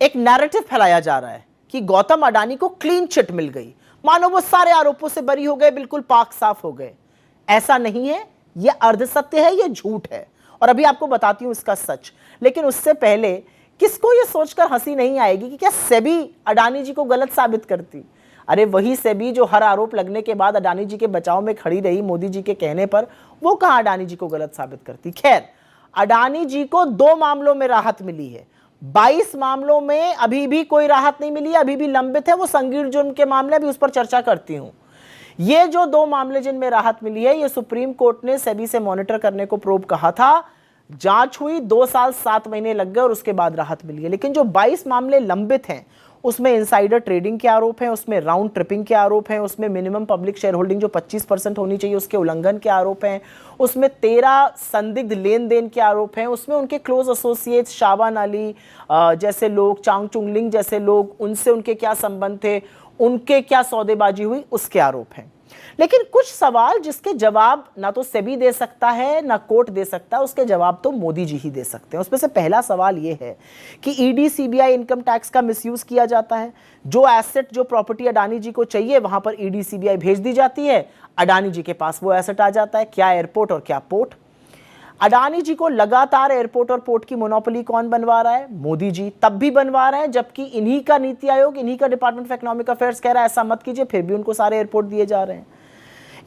एक नैरेटिव फैलाया जा रहा है कि गौतम अडानी को क्लीन चिट मिल गई, मानो वो सारे आरोपों से बरी हो गए, बिल्कुल पाक साफ हो गए। ऐसा नहीं है, यह अर्धसत्य है, यह झूठ है, और अभी आपको बताती हूं इसका सच। लेकिन उससे पहले किसको यह सोचकर हंसी नहीं आएगी कि क्या सेबी अडानी जी को गलत साबित करती? अरे वही सेबी जो हर आरोप लगने के बाद अडानी जी के बचाव में खड़ी रही मोदी जी के कहने पर, वो कहां अडानी जी को गलत साबित करती? खैर, अडानी जी को 2 मामलों में राहत मिली है, 22 मामलों में अभी भी कोई राहत नहीं मिली है, अभी भी लंबित है वो संगीन जुर्म के मामले, अभी उस पर चर्चा करती हूं। ये जो 2 मामले जिनमें राहत मिली है, ये सुप्रीम कोर्ट ने सेबी से मॉनिटर करने को प्रोब कहा था, जांच हुई, 2 साल 7 महीने लग गए और उसके बाद राहत मिली है। लेकिन जो 22 मामले लंबित हैं, उसमें इनसाइडर ट्रेडिंग के आरोप हैं, उसमें राउंड ट्रिपिंग के आरोप हैं, उसमें मिनिमम पब्लिक शेयर होल्डिंग जो 25% होनी चाहिए उसके उल्लंघन के आरोप हैं, उसमें 13 संदिग्ध लेन देन के आरोप हैं, उसमें उनके क्लोज एसोसिएट्स शाबान अली जैसे लोग, चांग चुंगलिंग जैसे लोग, उनसे उनके क्या संबंध थे, उनके क्या सौदेबाजी हुई, उसके आरोप हैं। लेकिन कुछ सवाल जिसके जवाब ना तो सेबी दे सकता है ना कोर्ट दे सकता है, उसके जवाब तो मोदी जी ही दे सकते हैं। उसमें से पहला सवाल यह है कि ईडी सीबीआई इनकम टैक्स का मिसयूज किया जाता है। जो एसेट, जो प्रॉपर्टी अडानी जी को चाहिए, वहां पर ईडी सीबीआई भेज दी जाती है, अडानी जी के पास वो एसेट आ जाता है। क्या एयरपोर्ट और क्या पोर्ट। अडानी जी को लगातार एयरपोर्ट और पोर्ट की मोनोपोली कौन बनवा रहा है? मोदी जी। तब भी बनवा रहे हैं जबकि इन्हीं का नीति आयोग, इन्हीं का डिपार्टमेंट ऑफ इकोनॉमिक अफेयर्स कह रहा है ऐसा मत कीजिए, फिर भी उनको सारे एयरपोर्ट दिए जा रहे हैं।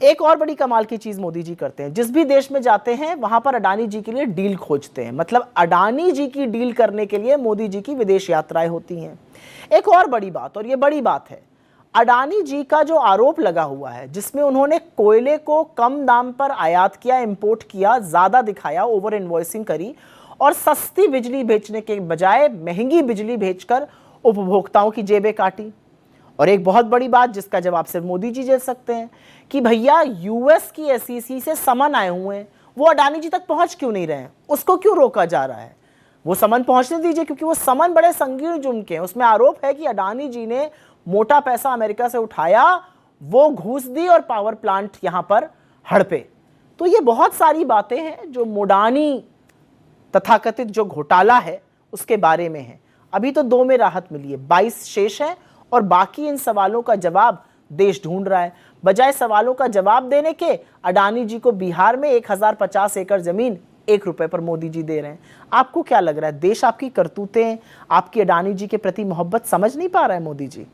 एक और बड़ी कमाल की चीज मोदी जी करते हैं, जिस भी देश में जाते हैं वहां पर अडानी जी के लिए डील खोजते हैं। मतलब अडानी जी की डील करने के लिए मोदी जी की विदेश यात्राएं होती हैं। एक और बड़ी बात, और ये बड़ी बात है, अडानी जी का जो आरोप लगा हुआ है जिसमें उन्होंने कोयले को कम दाम पर आयात किया, इंपोर्ट किया, ज्यादा दिखाया, ओवर इनवॉइसिंग करी और सस्ती बिजली बेचने के बजाय महंगी बिजली बेचकर उपभोक्ताओं की जेबें काटी। और एक बहुत बड़ी बात जिसका जवाब सिर्फ मोदी जी दे सकते हैं कि भैया यूएस की एसईसी से समन आए हुए हैं, वो अडानी जी तक पहुंच क्यों नहीं रहे हैं, उसको क्यों रोका जा रहा है? वो समन पहुंचने दीजिए, क्योंकि वो समन बड़े संगीन जुर्म के हैं। उसमें आरोप है कि अडानी जी ने मोटा पैसा अमेरिका से उठाया, वो घूस दी और पावर प्लांट यहां पर हड़पे। तो ये बहुत सारी बातें हैं जो मोडानी तथाकथित जो घोटाला है उसके बारे में है। अभी तो 2 में राहत मिली है, 22 शेष है और बाकी इन सवालों का जवाब देश ढूंढ रहा है। बजाय सवालों का जवाब देने के अडानी जी को बिहार में 1050 एकड़ जमीन 1 रुपए पर मोदी जी दे रहे हैं। आपको क्या लग रहा है, देश आपकी करतूतें, आपकी अडानी जी के प्रति मोहब्बत समझ नहीं पा रहा है मोदी जी?